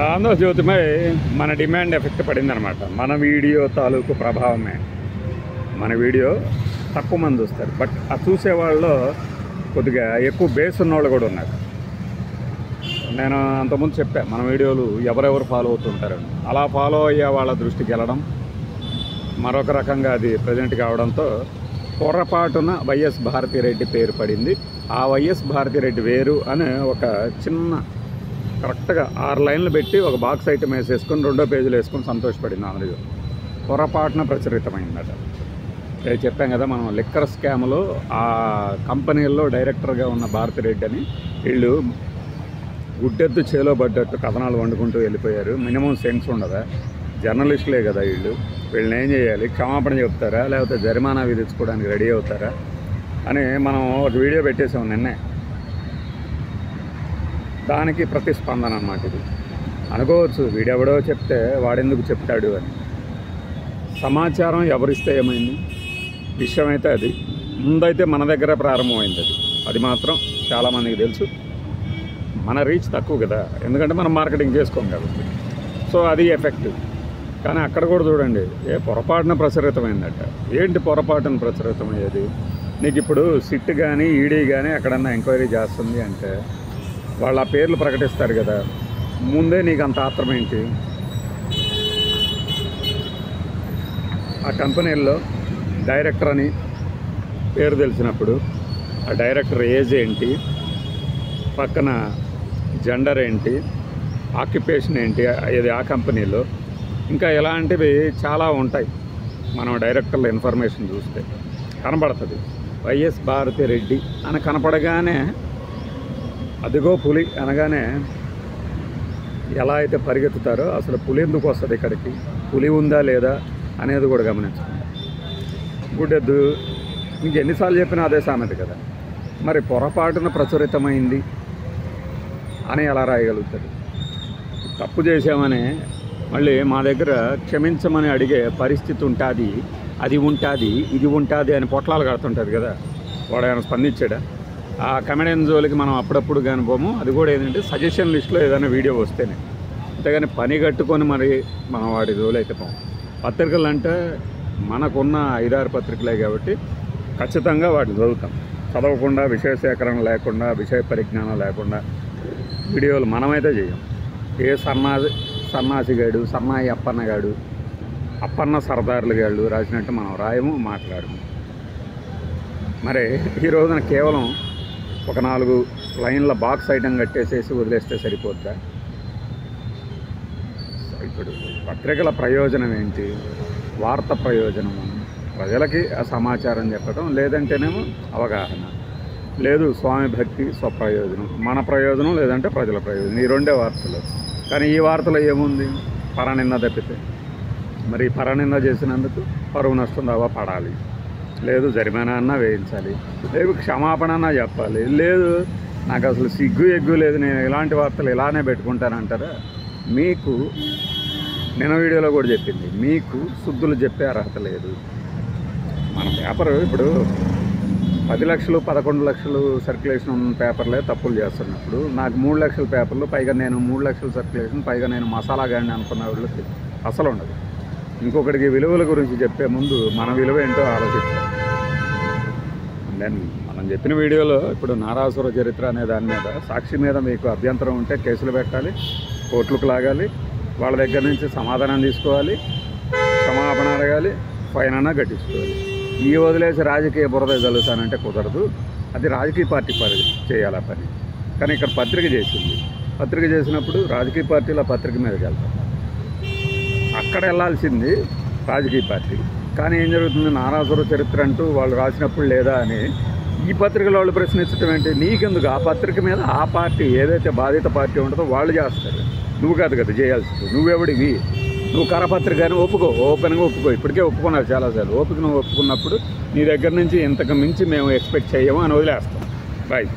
ఆంధ్రజ్యోతిపై మన demand effect పడిందనమాట. మన video తాలూకు ప్రభావమే. మన వీడియో తక్కువ మంది చూస్తారు, బట్ ఆ చూసేవాళ్ళలో కొద్దిగా ఎక్కువ బేస్ ఉన్నవాళ్ళు కూడా ఉన్నారు. నేను అంతకుముందు చెప్పాను, మన వీడియోలు ఎవరెవరు ఫాలో అవుతుంటారు, అలా ఫాలో అయ్యే వాళ్ళ దృష్టికి వెళ్ళడం మరొక రకంగా అది ప్రజెంట్ కావడంతో పొరపాటున వైఎస్ భారతిరెడ్డి పేరు పడింది. ఆ వైఎస్ భారతిరెడ్డి వేరు అని ఒక చిన్న కరెక్ట్గా 6 లైన్లు పెట్టి ఒక బాక్స్ ఐటమ్ వేసేసుకొని 2వ పేజీలో వేసుకొని సంతోషపడింది. ఆంధ్రజ్యోతి పొరపాటున ప్రచురితమైందట. నేను చెప్పాం కదా, మనం లిక్కర్ స్కామ్లో ఆ కంపెనీల్లో డైరెక్టర్గా ఉన్న భారతిరెడ్డి అని వీళ్ళు గుడ్డెద్దు చేలో పడ్డట్టు కథనాలు వండుకుంటూ వెళ్ళిపోయారు. మినిమం సెన్స్ ఉండదా? జర్నలిస్టులే కదా వీళ్ళని ఏం చేయాలి? క్షమాపణ చెప్తారా, లేకపోతే జరిమానా విధించుకోవడానికి రెడీ అవుతారా అని మనం ఒక వీడియో పెట్టేసాం నిన్నే. దానికి ప్రతిస్పందన అన్నమాట ఇది. అనుకోవచ్చు వీడెవడో చెప్తే వాడెందుకు చెప్తాడు అని. సమాచారం ఎవరిస్తే ఏమైంది? విషయం అయితే అది ముందైతే మన దగ్గర ప్రారంభమైంది. అది మాత్రం చాలామందికి తెలుసు. మన రీచ్ తక్కువ కదా, ఎందుకంటే మనం మార్కెటింగ్ చేసుకోం కాబట్టి. సో అది ఎఫెక్ట్. కానీ అక్కడ కూడా చూడండి, పొరపాటున ప్రచురితమైందట. ఏంటి పొరపాటున ప్రచురితమయ్యేది? నీకు ఇప్పుడు సిట్ కానీ ఈడీ కానీ ఎక్కడన్నా ఎంక్వైరీ చేస్తుంది అంటే వాళ్ళ పేర్లు ప్రకటిస్తారు కదా, ముందే నీకు అంత ఆత్రం ఏంటి? ఆ కంపెనీల్లో డైరెక్టర్ అని పేరు తెలిసినప్పుడు ఆ డైరెక్టర్ ఏజ్ ఏంటి, పక్కన జెండర్ ఏంటి, ఆక్యుపేషన్ ఏంటి, ఇది ఆ కంపెనీలో ఇంకా ఇలాంటివి చాలా ఉంటాయి. మనం డైరెక్టర్ల ఇన్ఫర్మేషన్ చూస్తే కనబడుతుంది. వైఎస్ భారతిరెడ్డి అని కనపడగానే అదిగో పులి అనగానే ఎలా అయితే పరిగెత్తుతారో, అసలు పులి ఎందుకు వస్తుంది ఇక్కడికి, పులి ఉందా లేదా అనేది కూడా గమనించండి. గుడ్డెద్దు ఇంకెన్నిసార్లు చెప్పినా అదే సామెత కదా. మరి పొరపాటున ప్రచురితమైంది అని ఎలా రాయగలుగుతారు? తప్పు చేసామని మళ్ళీ మా దగ్గర క్షమించమని అడిగే పరిస్థితి ఉంటుంది, అది ఉంటుంది, ఇది ఉంటుంది అని పొట్లాలు కడుతుంటుంది కదా. వాడు ఏమైనా స్పందించాడా? ఆ కమెడియన్ జోలికి మనం అప్పుడప్పుడు కానీ పోము. అది కూడా ఏంటంటే సజెషన్ లిస్ట్లో ఏదైనా వీడియో వస్తేనే, అంతేగాని పని కట్టుకొని మరి మనం వాడి జోలు అయితే పోము. పత్రికలు అంటే మనకున్న 5-6 పత్రికలే కాబట్టి ఖచ్చితంగా వాటిని చదువుతాం. చదవకుండా, విషయ సేకరణ లేకుండా, విషయ పరిజ్ఞానం లేకుండా వీడియోలు మనమైతే చేయం. ఏ సన్నాసిగాడు, సన్నాయి అప్పన్నగాడు, అప్పన్న సర్దారులు గాళ్ళు రాసినట్టు మనం రాయము, మాట్లాడము. మరి ఈ రోజున కేవలం ఒక 4 లైన్ల బాక్స్ ఐటమ్ కట్టేసేసి వదిలేస్తే సరిపోద్దా? ఇప్పుడు పత్రికల ప్రయోజనం ఏంటి? వార్త ప్రయోజనము ప్రజలకి ఆ సమాచారం చెప్పడం, లేదంటేనేమో అవగాహన, లేదు స్వామి భక్తి, స్వప్రయోజనం, మన ప్రయోజనం లేదంటే ప్రజల ప్రయోజనం. ఈ 2 వార్తలు. కానీ ఈ వార్తలో ఏముంది? పరనింద తప్పితే. మరి పరనింద చేసినందుకు పరువు నష్టం దావా పడాలి, లేదు జరిమానా అన్నా వేయించాలి, లేదు క్షమాపణ అన్నా చెప్పాలి, లేదు నాకు అసలు సిగ్గు ఎగ్గు లేదు, నేను ఇలాంటి వార్తలు ఇలానే పెట్టుకుంటానంటారా? మీకు నిన్న వీడియోలో కూడా చెప్పింది, మీకు శుద్ధులు చెప్పే అర్హత లేదు. మన పేపరు ఇప్పుడు 10 లక్షలు 11 లక్షలు సర్క్యులేషన్ ఉన్న పేపర్లే తప్పులు చేస్తున్నప్పుడు, నాకు 3 లక్షల పేపర్లు, పైగా నేను 3 లక్షల సర్క్యులేషన్, పైగా నేను మసాలా గాడిని అనుకున్న వాళ్ళకి అసలు ఉండదు. ఇంకొకటికి విలువల గురించి చెప్పే ముందు మన విలువ ఏంటో ఆలోచించాలి. మనం చెప్పిన వీడియోలో ఇప్పుడు నారాసుర చరిత్ర అనే దాని మీద సాక్షి మీద మీకు అభ్యంతరం ఉంటే కేసులు పెట్టాలి, కోర్టులకు లాగాలి, వాళ్ళ దగ్గర నుంచి సమాధానం తీసుకోవాలి, క్షమాపణ అడగాలి, ఫైన్ అన్నా కట్టించుకోవాలి. ఈ వదిలేసి రాజకీయ బురద చల్లుతానంటే కుదరదు. అది రాజకీయ పార్టీ చేయాలి ఆ పని. కానీ ఇక్కడ పత్రిక చేసింది. పత్రిక చేసినప్పుడు రాజకీయ పార్టీల పత్రిక మీదకి వెళ్తాం. అక్కడ వెళ్ళాల్సింది రాజకీయ పార్టీ. కానీ ఏం జరుగుతుంది? నారాసుర చరిత్ర అంటూ వాళ్ళు రాసినప్పుడు లేదా అని ఈ పత్రికలో వాళ్ళు ప్రశ్నించడం ఏంటి? నీకెందుకు? ఆ పత్రిక మీద ఆ పార్టీ ఏదైతే బాధిత పార్టీ ఉంటుందో వాళ్ళు చేస్తారు, నువ్వు కాదు కదా చేయాల్సింది. నువ్వెవడివి? నువ్వు కరపత్రిక అని ఒప్పుకో, ఓపెన్గా ఒప్పుకో. ఇప్పటికే ఒప్పుకున్నారు చాలాసార్లు. ఓపిక నువ్వు ఒప్పుకున్నప్పుడు నీ దగ్గర నుంచి ఇంతకు మించి మేము ఎక్స్పెక్ట్ చేయము అని వదిలేస్తాం. బాయ్.